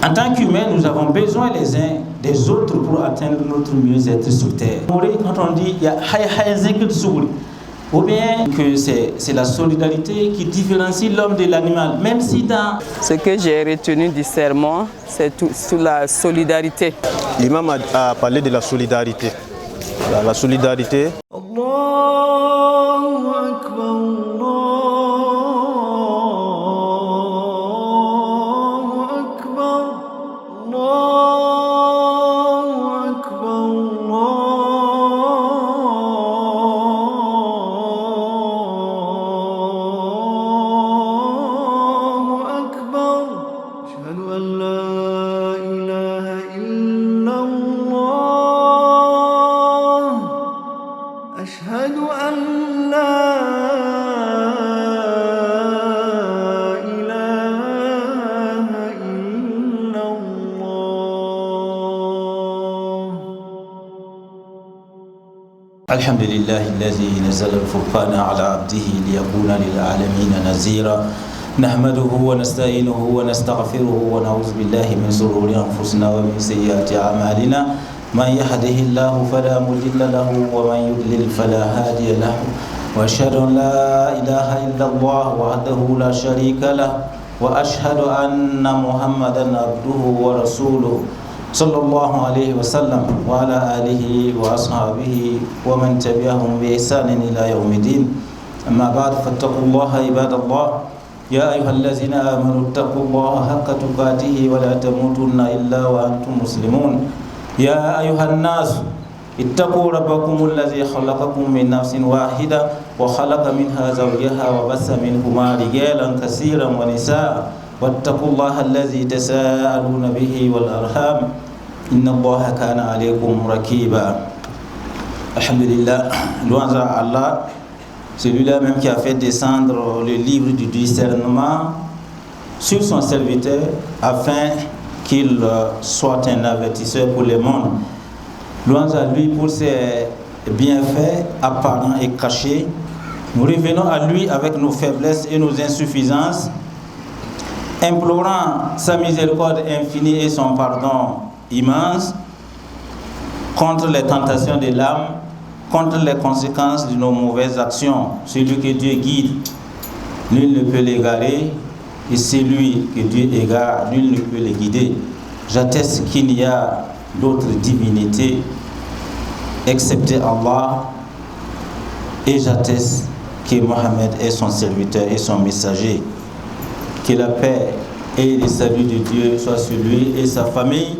En tant qu'humains, nous avons besoin les uns des autres pour atteindre notre mieux-être sur terre. Quand on dit il y a ou bien que c'est la solidarité qui différencie l'homme de l'animal, même si dans... Ce que j'ai retenu du sermon, c'est sur la solidarité. L'imam a parlé de la solidarité. La solidarité. الحمد لله الذي نزل الفرقان على عبده ليكون للعالمين نذيرا نحمده ونستعينه ونستغفره ونعوذ بالله من شرور انفسنا ومن سيئات اعمالنا من يهده الله فلا مضل له ومن يضلل فلا هادي له واشهد ان لا اله الا الله وحده لا شريك له واشهد ان محمدا عبده ورسوله صلى الله عليه وسلم وعلى آله وأصحابه ومن تبعهم بإحسان إلى يوم الدين أما بعد فاتقوا الله عباد الله يا أيها الذين آمنوا اتقوا الله حق تقاته ولا تموتن إلا وأنتم مسلمون يا أيها الناس اتقوا ربكم الذي خلقكم من نفس واحدة وخلق منها زوجها وبث منهما رجالا كثيرا ونساء واتقوا الله الذي تساءلون به والأرحام إن الله كان عليكم رقيبا. Alhamdulillah, louange à Allah, celui-là même qui a fait descendre le livre du discernement sur son serviteur afin qu'il soit un avertisseur pour le monde. Louange à lui pour ses bienfaits apparents et cachés. Nous revenons à lui avec nos faiblesses et nos insuffisances, implorant sa miséricorde infinie et son pardon immense contre les tentations de l'âme, contre les conséquences de nos mauvaises actions. Celui que Dieu guide, nul ne peut l'égarer, et celui que Dieu égare, nul ne peut le guider. J'atteste qu'il n'y a d'autre divinité excepté Allah, et j'atteste que Mohammed est son serviteur et son messager. Que la paix et le salut de Dieu soient sur lui et sa famille,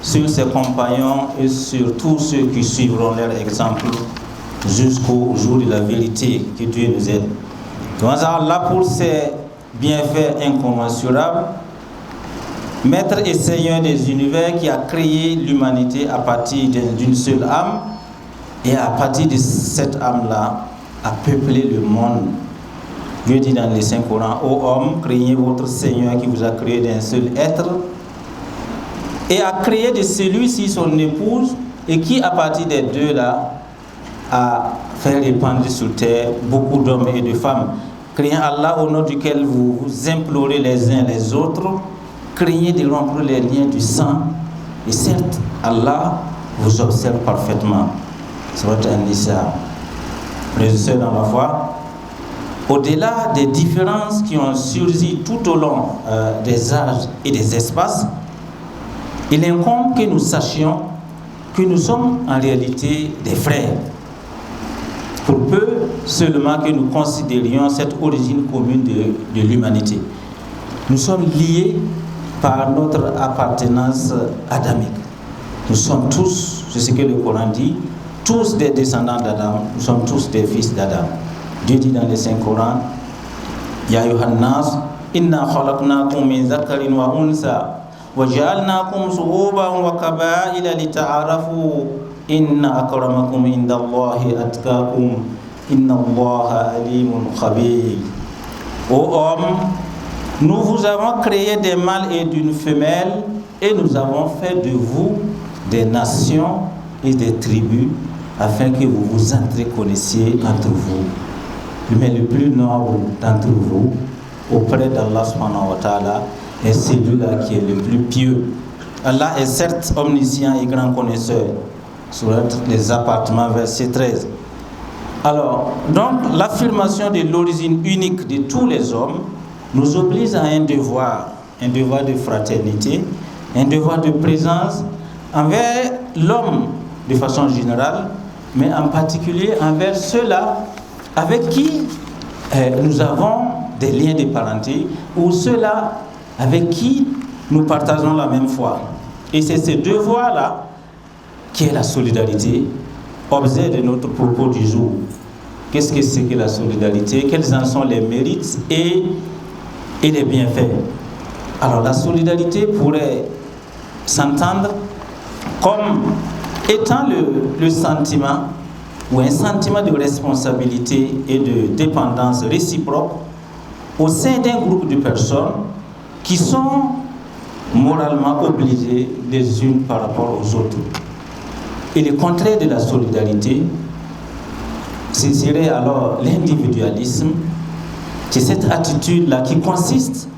sur ses compagnons et sur tous ceux qui suivront leur exemple jusqu'au jour de la vérité. Que Dieu nous aide. Louange à Allah pour ses bienfaits incommensurables, Maître et Seigneur des univers qui a créé l'humanité à partir d'une seule âme, et à partir de cette âme-là a peuplé le monde. Dieu dit dans les Saint-Coran: ô homme, craignez votre Seigneur qui vous a créé d'un seul être et a créé de celui-ci son épouse, et qui à partir des deux là a fait répandre sur terre beaucoup d'hommes et de femmes. Craignez Allah au nom duquel vous vous implorez les uns les autres, craignez de rompre les liens du sang, et certes Allah vous observe parfaitement. Surat An-Nisa. Frères et sœurs dans la foi, au-delà des différences qui ont surgi tout au long des âges et des espaces, il incombe que nous sachions que nous sommes en réalité des frères, pour peu seulement que nous considérions cette origine commune de l'humanité. Nous sommes liés par notre appartenance adamique. Nous sommes tous, c'est ce que le Coran dit, tous des descendants d'Adam, nous sommes tous des fils d'Adam. Dieu dit dans le Saint-Coran: Ya ayyuhan nas, inna khalaqnakum min dhakarin wa unsa wa ja'alnakum shu'uban wa qaba'ila lita'arafu inna akramakum indallahi atqakum innallaha alimun khabir. Ô homme, nous vous avons créé des mâles et d'une femelle, et nous avons fait de vous des nations et des tribus, afin que vous vous entreconnaissiez entre vous. Mais le plus noble d'entre vous auprès d'Allah subhanahu wa ta'ala est celui-là qui est le plus pieux. Allah est certes omniscient et grand connaisseur. Sourate Les Appartements, verset 13. Alors, donc, l'affirmation de l'origine unique de tous les hommes nous oblige à un devoir de fraternité, un devoir de présence envers l'homme de façon générale, mais en particulier envers ceux-là avec qui nous avons des liens de parenté ou ceux-là avec qui nous partageons la même foi. Et c'est ce devoir-là qui est la solidarité, objet de notre propos du jour. Qu'est-ce que c'est que la solidarité? Quels en sont les mérites et les bienfaits? Alors la solidarité pourrait s'entendre comme étant le sentiment ou un sentiment de responsabilité et de dépendance réciproque au sein d'un groupe de personnes qui sont moralement obligées les unes par rapport aux autres. Et le contraire de la solidarité, ce serait alors l'individualisme. C'est cette attitude-là qui consiste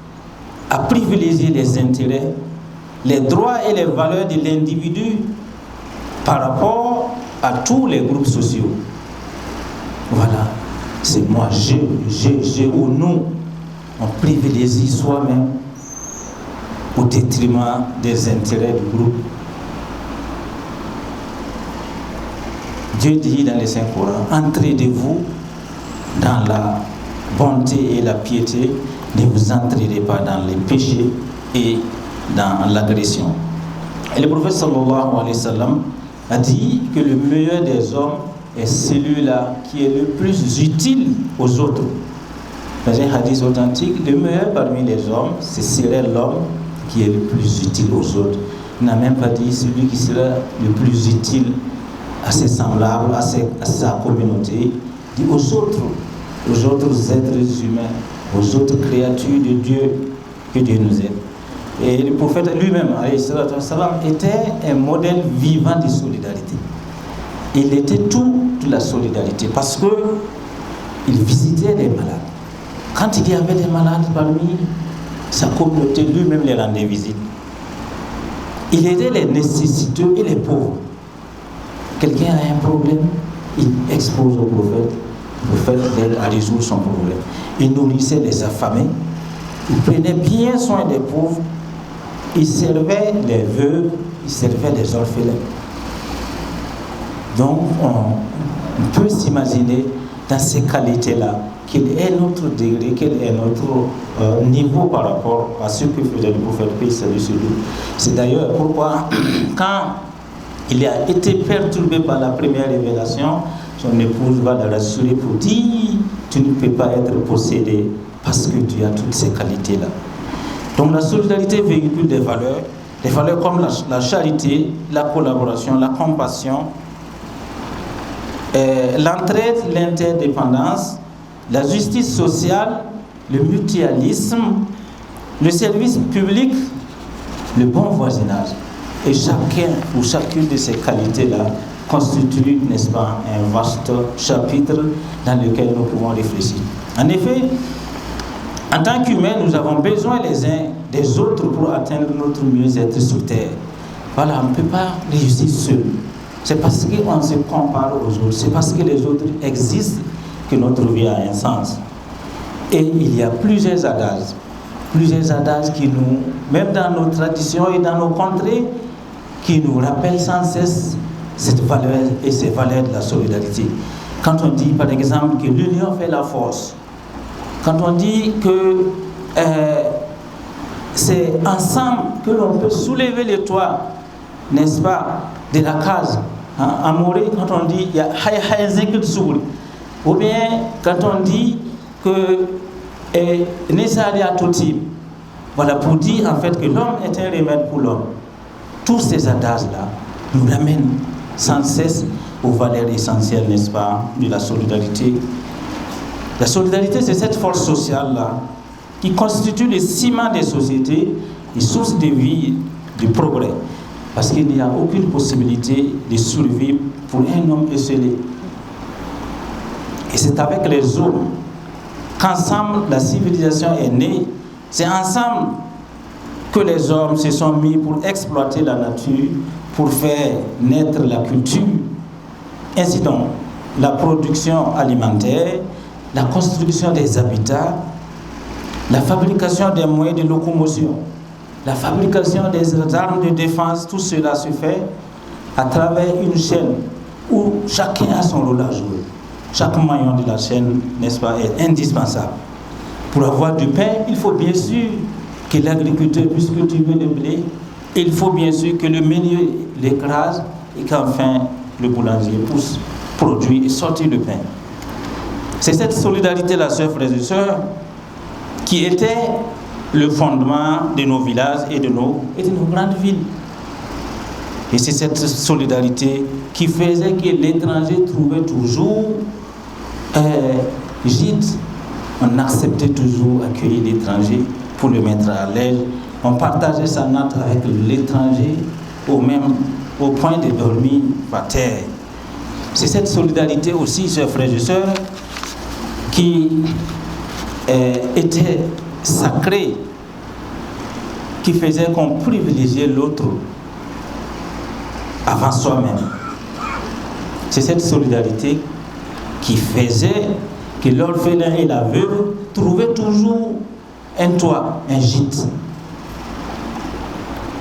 à privilégier les intérêts, les droits et les valeurs de l'individu par rapport à tous les groupes sociaux. Voilà, c'est moi, j'ai ou nous. On privilégie soi-même au détriment des intérêts du groupe. Dieu dit dans le Saint-Coran, entrez de vous dans la bonté et la piété, ne vous entrerez pas dans les péchés et dans l'agression. Et le prophète sallallahu alayhi wa sallam a dit que le meilleur des hommes est celui-là qui est le plus utile aux autres. Dans un hadith authentique, le meilleur parmi les hommes, ce serait l'homme qui est le plus utile aux autres. Il n'a même pas dit celui qui sera le plus utile à ses semblables, à sa communauté, dit aux autres êtres humains, aux autres créatures de Dieu, que Dieu nous aide. Et le prophète lui-même, alayhi salatu wassalam, était un modèle vivant de solidarité. Il était toute la solidarité parce qu'il visitait les malades. Quand il y avait des malades parmi sa communauté, lui-même les rendait visite. Il aidait les nécessiteux et les pauvres. Quelqu'un a un problème, il expose au prophète. Le prophète l'aide à résoudre son problème. Il nourrissait les affamés, il prenait bien soin des pauvres, il servait les veuves, il servait les orphelins. Donc on peut s'imaginer dans ces qualités-là quel est notre degré, quel est notre niveau par rapport à ce que faisait le prophète, paix salut sur lui. C'est d'ailleurs pourquoi quand il a été perturbé par la première révélation, son épouse va le rassurer pour dire tu ne peux pas être possédé parce que tu as toutes ces qualités-là. Donc la solidarité véhicule des valeurs comme la charité, la collaboration, la compassion, l'entraide, l'interdépendance, la justice sociale, le mutualisme, le service public, le bon voisinage. Et chacun ou chacune de ces qualités-là constitue, n'est-ce pas, un vaste chapitre dans lequel nous pouvons réfléchir. En effet, en tant qu'humains, nous avons besoin les uns des autres pour atteindre notre mieux-être sur terre. Voilà, on ne peut pas réussir seul. C'est parce qu'on se compare aux autres, c'est parce que les autres existent que notre vie a un sens. Et il y a plusieurs adages qui nous, même dans nos traditions et dans nos contrées, qui nous rappellent sans cesse cette valeur et ces valeurs de la solidarité. Quand on dit par exemple que l'union fait la force, quand on dit que c'est ensemble que l'on peut soulever le toit, n'est-ce pas, de la case, hein, à Morée, quand on dit il y a ou bien quand on dit que voilà, pour dire en fait que l'homme est un remède pour l'homme. Tous ces adages-là nous ramènent sans cesse aux valeurs essentielles, n'est-ce pas, de la solidarité. La solidarité, c'est cette force sociale-là qui constitue le ciment des sociétés et source de vie, de progrès. Parce qu'il n'y a aucune possibilité de survie pour un homme esselé. Et c'est avec les hommes qu'ensemble la civilisation est née. C'est ensemble que les hommes se sont mis pour exploiter la nature, pour faire naître la culture. Ainsi donc, la production alimentaire, la construction des habitats, la fabrication des moyens de locomotion, la fabrication des armes de défense, tout cela se fait à travers une chaîne où chacun a son rôle à jouer. Chaque maillon de la chaîne, n'est-ce pas, est indispensable. Pour avoir du pain, il faut bien sûr que l'agriculteur puisse cultiver le blé, il faut bien sûr que le meunier l'écrase et qu'enfin le boulanger puisse produire et sortir le pain. C'est cette solidarité-là, chers frères et sœurs, qui était le fondement de nos villages et de nos grandes villes. Et c'est cette solidarité qui faisait que l'étranger trouvait toujours gîte. On acceptait toujours accueillir l'étranger pour le mettre à l'aise. On partageait sa natte avec l'étranger au point de dormir par terre. C'est cette solidarité aussi, chers frères et sœurs, qui était sacrée, qui faisait qu'on privilégiait l'autre avant soi-même. C'est cette solidarité qui faisait que l'orphelin et la veuve trouvaient toujours un toit, un gîte.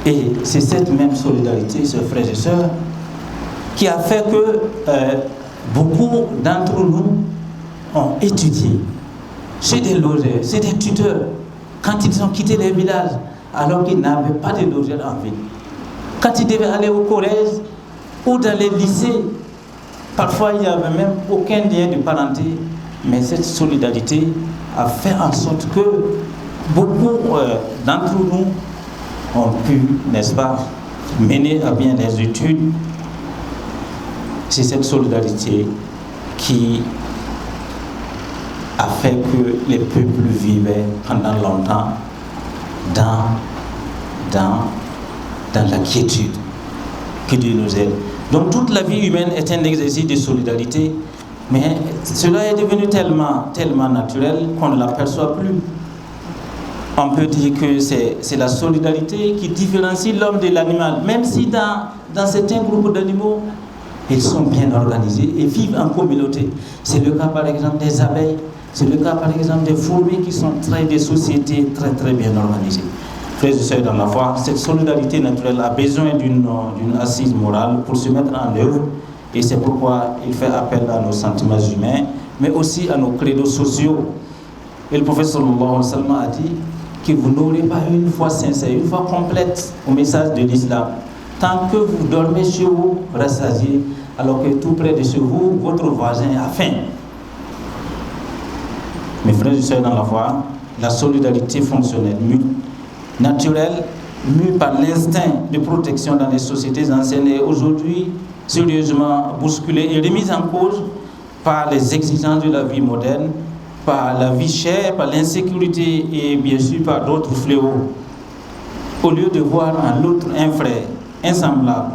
Et c'est cette même solidarité, chers frères et sœurs, qui a fait que beaucoup d'entre nous ont étudié chez des logeurs, chez des tuteurs, quand ils ont quitté les villages, alors qu'ils n'avaient pas de logeurs en ville. Quand ils devaient aller au collège ou dans les lycées, parfois il n'y avait même aucun lien de parenté, mais cette solidarité a fait en sorte que beaucoup d'entre nous ont pu, n'est-ce pas, mener à bien les études. C'est cette solidarité qui a fait que les peuples vivaient pendant longtemps dans la quiétude. Que Dieu nous aide. Donc toute la vie humaine est un exercice de solidarité, mais cela est devenu tellement naturel qu'on ne l'aperçoit plus. On peut dire que c'est la solidarité qui différencie l'homme de l'animal, même si dans certains groupes d'animaux, ils sont bien organisés et vivent en communauté. C'est le cas par exemple des abeilles, c'est le cas par exemple des fourmis qui sont des sociétés très très bien organisées. Frères et sœurs dans la foi, cette solidarité naturelle a besoin d'une assise morale pour se mettre en œuvre, et c'est pourquoi il fait appel à nos sentiments humains, mais aussi à nos credos sociaux. Et le prophète sallallahu alayhi wa sallam a dit que vous n'aurez pas une foi sincère, une foi complète au message de l'islam, tant que vous dormez chez vous, rassasiés, alors que tout près de chez vous, votre voisin a faim. Mes frères et sœurs dans la foi, la solidarité fonctionnelle, naturelle, mue par l'instinct de protection dans les sociétés anciennes, est aujourd'hui sérieusement bousculée et remise en cause par les exigences de la vie moderne, par la vie chère, par l'insécurité et bien sûr par d'autres fléaux. Au lieu de voir en l'autre un frère, un semblable,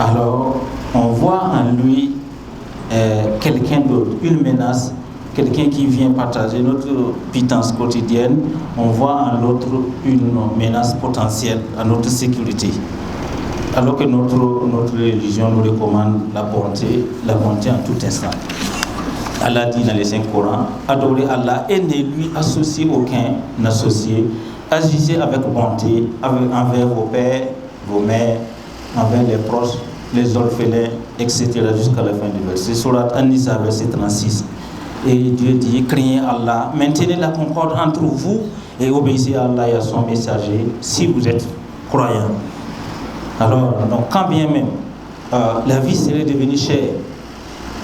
alors on voit en lui quelqu'un d'autre, une menace, quelqu'un qui vient partager notre pitance quotidienne. On voit en l'autre une menace potentielle à notre sécurité. Alors que notre religion nous recommande la bonté en tout instant. Allah dit dans les Saint-Coran, adorez Allah et ne lui associez aucun associé. Agissez avec bonté envers vos pères, vos mères, envers les proches, les orphelins, etc. jusqu'à la fin du verset. Surat An-Nisa, verset 36. Et Dieu dit, craignez Allah, maintenez la concorde entre vous et obéissez à Allah et à son messager si vous êtes croyants. Alors, donc, quand bien même la vie serait devenue chère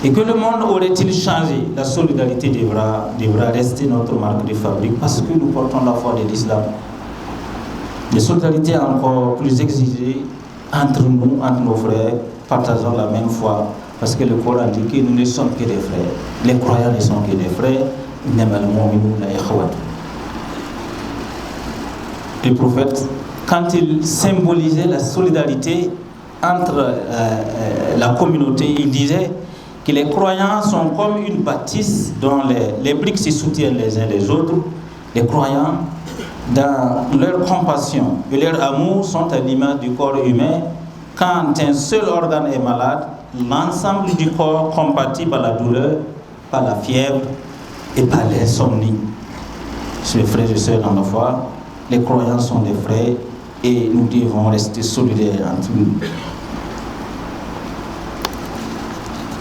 et que le monde aurait-il changé, la solidarité devra rester notre marque de fabrique parce que nous portons la foi de l'islam. La solidarité est encore plus exigée entre nous, entre nos frères, partageant la même foi. Parce que le Coran dit que nous ne sommes que des frères. Les croyants ne sont que des frères. Le prophète, quand il symbolisait la solidarité entre la communauté, il disait que les croyants sont comme une bâtisse dont les briques se soutiennent les uns les autres. Les croyants dans leur compassion et leur amour sont à l'image du corps humain. Quand un seul organe est malade, l'ensemble du corps compatit par la douleur, par la fièvre et par l'insomnie. Chers frères et sœurs dans la foi, les croyants sont des frères et nous devons rester solidaires entre nous.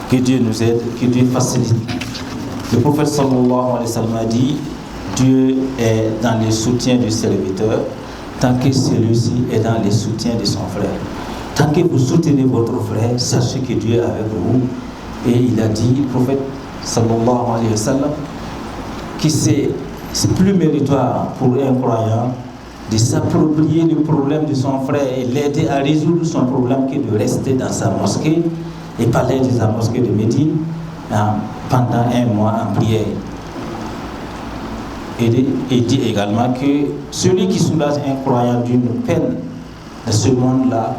Que Dieu nous aide, que Dieu facilite. Le prophète sallallahu alayhi wa sallam a dit: Dieu est dans le soutien du serviteur tant que celui-ci est dans le soutien de son frère. Tant que vous soutenez votre frère, sachez que Dieu est avec vous. Et il a dit, le prophète sallallahu alayhi wa sallam, que c'est plus méritoire pour un croyant de s'approprier le problème de son frère et l'aider à résoudre son problème que de rester dans sa mosquée et parler de sa mosquée de Médine pendant un mois en prière. Et dit également que celui qui soulage un croyant d'une peine de ce monde-là,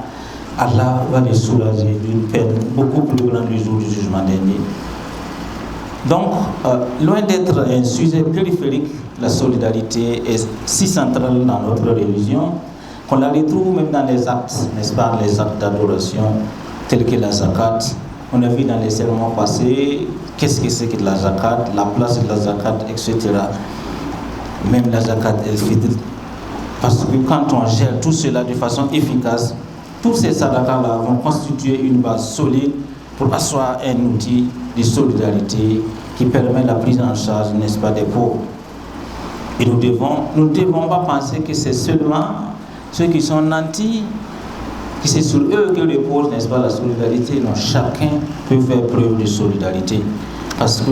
Allah va le soulager d'une peine beaucoup plus grande le jour du jugement dernier. Donc, loin d'être un sujet périphérique, la solidarité est si centrale dans notre religion qu'on la retrouve même dans les actes, n'est-ce pas, les actes d'adoration tels que la zakat. On a vu dans les sermons passés qu'est-ce que c'est que la zakat, la place de la zakat, etc. Même la zakat el-fitr. Parce que quand on gère tout cela de façon efficace, tous ces sadaqas-là vont constituer une base solide pour asseoir un outil de solidarité qui permet la prise en charge, n'est-ce pas, des pauvres. Et nous ne devons pas penser que c'est seulement ceux qui sont nantis, que c'est sur eux que repose, n'est-ce pas, la solidarité. Non, chacun peut faire preuve de solidarité. Parce que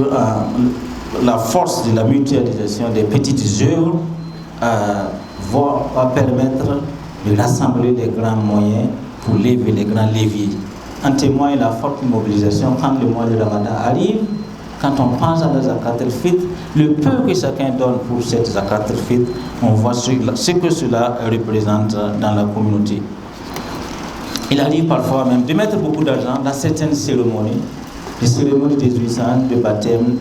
la force de la mutualisation des petites œuvres va permettre de rassembler les grands moyens pour lever les grands leviers. En témoigne la forte mobilisation quand le mois de Ramadan arrive, quand on pense à la zakat al-fitr, le peu que chacun donne pour cette zakat al-fitr, on voit ce que cela représente dans la communauté. Il arrive parfois même de mettre beaucoup d'argent dans certaines cérémonies, des cérémonies des jouissances, de baptême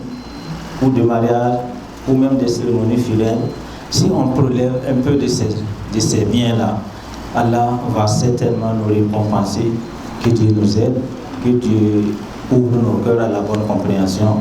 ou de mariage, ou même des cérémonies funèbres. Si on prélève un peu de ces biens-là, Allah va certainement nous récompenser. Que Dieu nous aide, que Dieu ouvre nos cœurs à la bonne compréhension.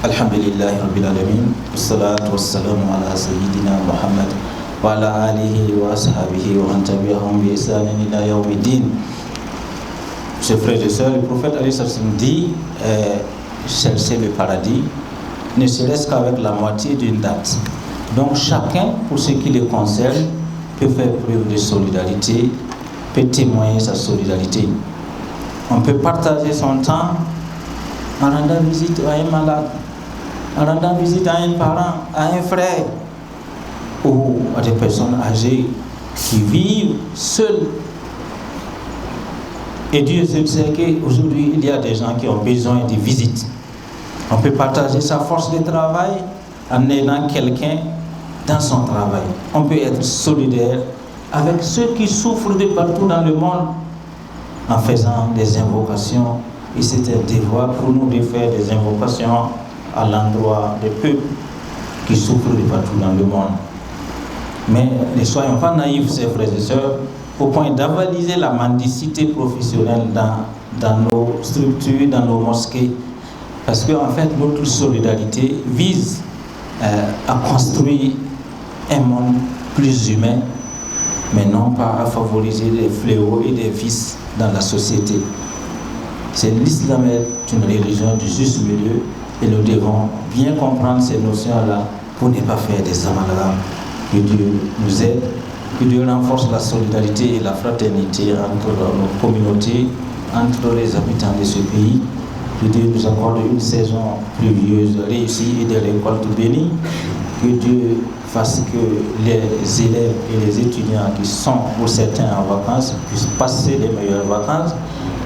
Alhamdulillahi Rabbil Alamin, wassalatu wassalamu ala sayyidina Muhammad wa ala alihi wa ashabihi wa man tabi'ahum bi ihsanin ila yawmiddin. Chers frères et sœurs, le prophète alayhi salam dit chercher le paradis ne serait-ce qu'avec la moitié d'une date. Donc chacun, pour ce qui le concerne, peut faire preuve de solidarité, peut témoigner sa solidarité. On peut partager son temps en rendant visite à un malade, en rendant visite à un parent, à un frère, ou à des personnes âgées qui vivent seules. Et Dieu sait qu'aujourd'hui, il y a des gens qui ont besoin de visites. On peut partager sa force de travail en aidant quelqu'un dans son travail. On peut être solidaire avec ceux qui souffrent de partout dans le monde en faisant des invocations. Et c'est un devoir pour nous de faire des invocations à l'endroit des peuples qui souffrent de partout dans le monde. Mais ne soyons pas naïfs, chers frères et sœurs, au point d'avaliser la mendicité professionnelle dans nos structures, dans nos mosquées. Parce qu'en fait, notre solidarité vise à construire un monde plus humain, mais non pas à favoriser les fléaux et les vices dans la société. L'islam est une religion du juste milieu et nous devons bien comprendre ces notions-là pour ne pas faire des amalgames. Que Dieu nous aide, que Dieu renforce la solidarité et la fraternité entre nos communautés, entre les habitants de ce pays. Que Dieu nous accorde une saison pluvieuse réussie et des récoltes bénies. Que Dieu fasse que les élèves et les étudiants qui sont pour certains en vacances puissent passer les meilleures vacances.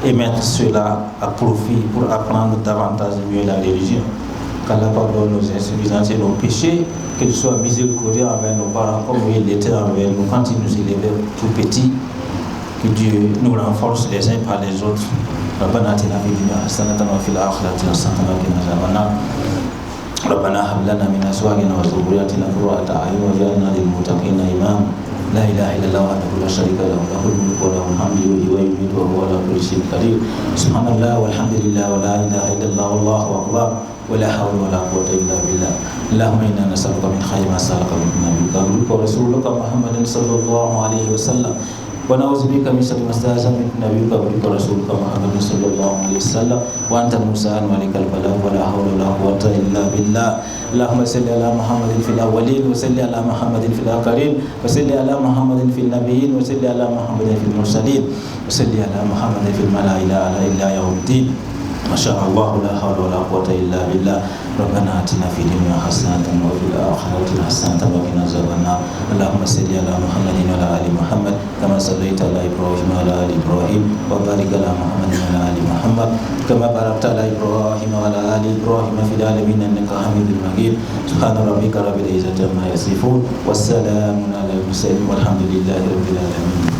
et mettre cela à profit pour apprendre davantage mieux la religion. Qu'Allah pardonne nos insuffisances et nos péchés, qu'il soit miséricordieux envers nos parents comme il l'était envers nous quand il nous élevait tout petits, que Dieu nous renforce les uns par les autres. ربنا آتنا في الدنيا حسنة وفي الآخرة حسنة وقنا عذاب النار ربنا هب لنا من أزواجنا وذرياتنا قرة أعين واجعلنا للمتقين إماما لا إله إلا الله وحده لا شريك له له الملك وله الحمد يحيي ويميت وهو على كل شيء قدير سبحان الله والحمد لله ولا إله إلا الله والله أكبر ولا حول ولا قوة إلا بالله اللهم إنا نسألك من خير ما سألك من نبيك ورسولك محمد صلى الله عليه وسلم ونعوذ بك من شر ما استعاذ منك نبيك ورسولك محمد صلى الله عليه وسلم وأنت المستعان وعليك البلاغ ولا حول ولا قوة إلا بالله اللهم صل على محمد في الأولين وصل على محمد في الآخرين وصل على محمد في النبيين وصل على محمد في المرسلين وصل على محمد في الملائكة إلى يوم الدين ما شاء الله لا حول ولا قوة إلا بالله ربنا آتنا في الدنيا حسنة وفي الآخرة حسنة وقنا عذاب النار اللهم صل على محمد وعلى آل محمد كما صليت على إبراهيم وعلى آل إبراهيم وبارك على محمد وعلى آل محمد كما باركت على إبراهيم وعلى آل إبراهيم في العالمين إنك حميد مجيد سبحان ربك رب العزة عما يصفون والسلام على المرسلين والحمد لله رب العالمين.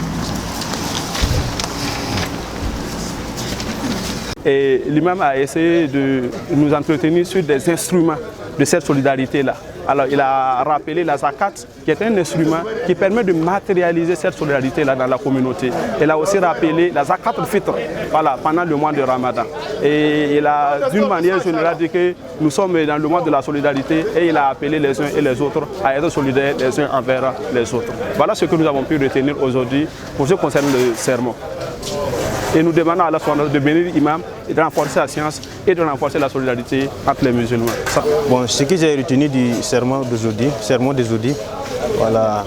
Et l'imam a essayé de nous entretenir sur des instruments de cette solidarité-là. Alors il a rappelé la zakat, qui est un instrument qui permet de matérialiser cette solidarité-là dans la communauté. Il a aussi rappelé la zakat al-fitr, voilà, pendant le mois de Ramadan. Et il a d'une manière générale dit que nous sommes dans le mois de la solidarité et il a appelé les uns et les autres à être solidaires les uns envers les autres. Voilà ce que nous avons pu retenir aujourd'hui pour ce qui concerne le sermon. Et nous demandons à Allah de bénir l'imam et de renforcer la science et de renforcer la solidarité entre les musulmans. Bon, ce que j'ai retenu du sermon d'aujourd'hui, voilà,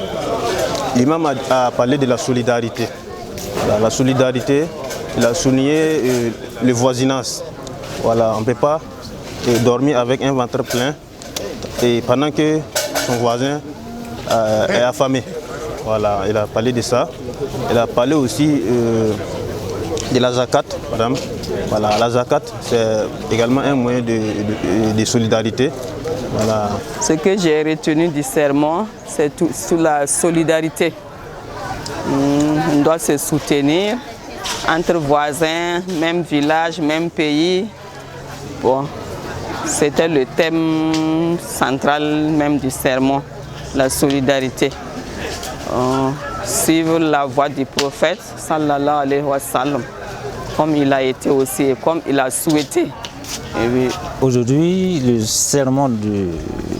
l'imam a parlé de la solidarité. Voilà, la solidarité, il a souligné le voisinage. Voilà, on ne peut pas dormir avec un ventre plein et pendant que son voisin est affamé. Voilà, il a parlé de ça. Il a parlé aussi de la zakat, madame. Voilà, la zakat, c'est également un moyen de solidarité. Voilà. Ce que j'ai retenu du sermon, c'est sur la solidarité. On doit se soutenir entre voisins, même village, même pays. Bon, c'était le thème central même du sermon, la solidarité. Suivre la voie du prophète, sallallahu alayhi wa sallam, comme il a été aussi et comme il a souhaité. Aujourd'hui, le sermon de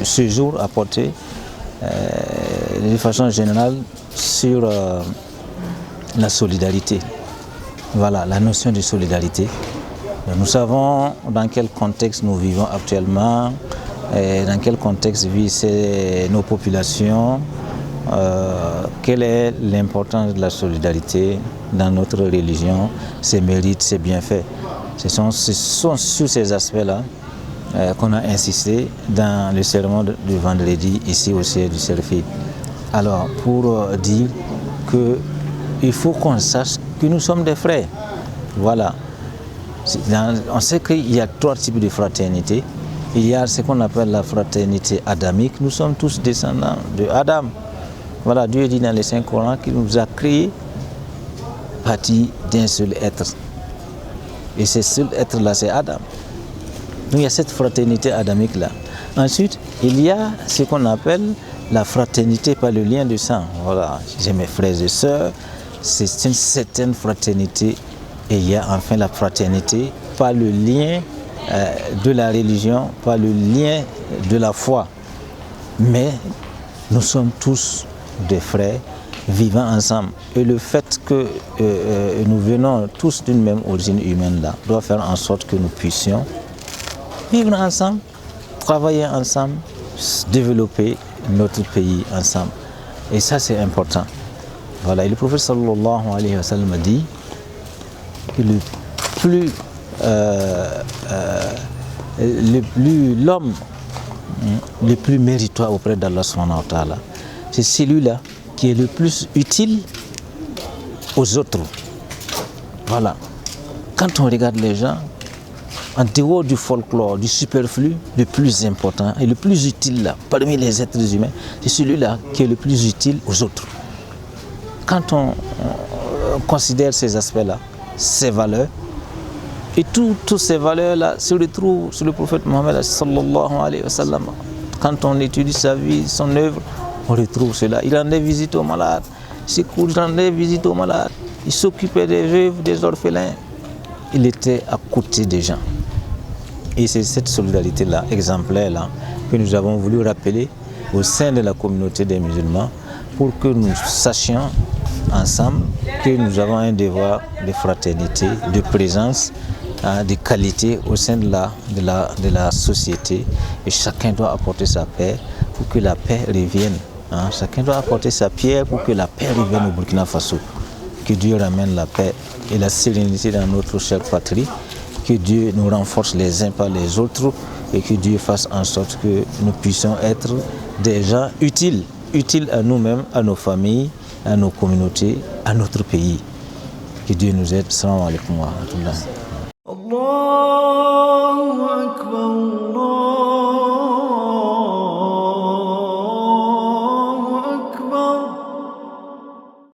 ce jour a porté de façon générale sur la solidarité. Voilà, la notion de solidarité. Nous savons dans quel contexte nous vivons actuellement, dans quel contexte vivent nos populations, quelle est l'importance de la solidarité dans notre religion, ses mérites, ses bienfaits. Ce sont sur ces aspects-là qu'on a insisté dans le sermon du vendredi ici au siège du CERFI. Alors, pour dire qu'il faut qu'on sache que nous sommes des frères. Voilà. On sait qu'il y a 3 types de fraternité. Il y a ce qu'on appelle la fraternité adamique. Nous sommes tous descendants de Adam. Voilà, Dieu dit dans le Saint-Coran qu'il nous a créés partis d'un seul être. Et ce seul être-là, c'est Adam. Donc il y a cette fraternité adamique-là. Ensuite, il y a ce qu'on appelle la fraternité par le lien de sang. Voilà, j'ai mes frères et sœurs, c'est une certaine fraternité. Et il y a enfin la fraternité par le lien de la religion, par le lien de la foi. Mais nous sommes tous des frères vivant ensemble. Et le fait que nous venons tous d'une même origine humaine là, doit faire en sorte que nous puissions vivre ensemble, travailler ensemble, développer notre pays ensemble. Et ça c'est important. Voilà, et le prophète sallallahu alayhi wa sallam a dit que l'homme le plus méritoire auprès d'Allah subhanahu wa ta'ala, c'est celui-là qui est le plus utile aux autres. Voilà. quand on regarde les gens, en dehors du folklore, du superflu, le plus important et le plus utile là, parmi les êtres humains, c'est celui-là qui est le plus utile aux autres. Quand on considère ces aspects-là, ces valeurs, et toutes ces valeurs-là se retrouvent sur le prophète Mohammed sallallahu alayhi wa sallam. Quand on étudie sa vie, son œuvre, on retrouve cela. Il rendait visite aux malades, il rendait visite aux malades, il s'occupait des veuves, des orphelins. Il était à côté des gens. Et c'est cette solidarité-là, exemplaire-là, que nous avons voulu rappeler au sein de la communauté des musulmans pour que nous sachions ensemble que nous avons un devoir de fraternité, de présence, de qualité au sein de la société. Et chacun doit apporter sa paix pour que la paix revienne. Chacun doit apporter sa pierre pour que la paix revienne au Burkina Faso. Que Dieu ramène la paix et la sérénité dans notre chère patrie. Que Dieu nous renforce les uns par les autres et que Dieu fasse en sorte que nous puissions être des gens utiles à nous-mêmes, à nos familles, à nos communautés, à notre pays. Que Dieu nous aide. Salam alaikum wa rahmatullah.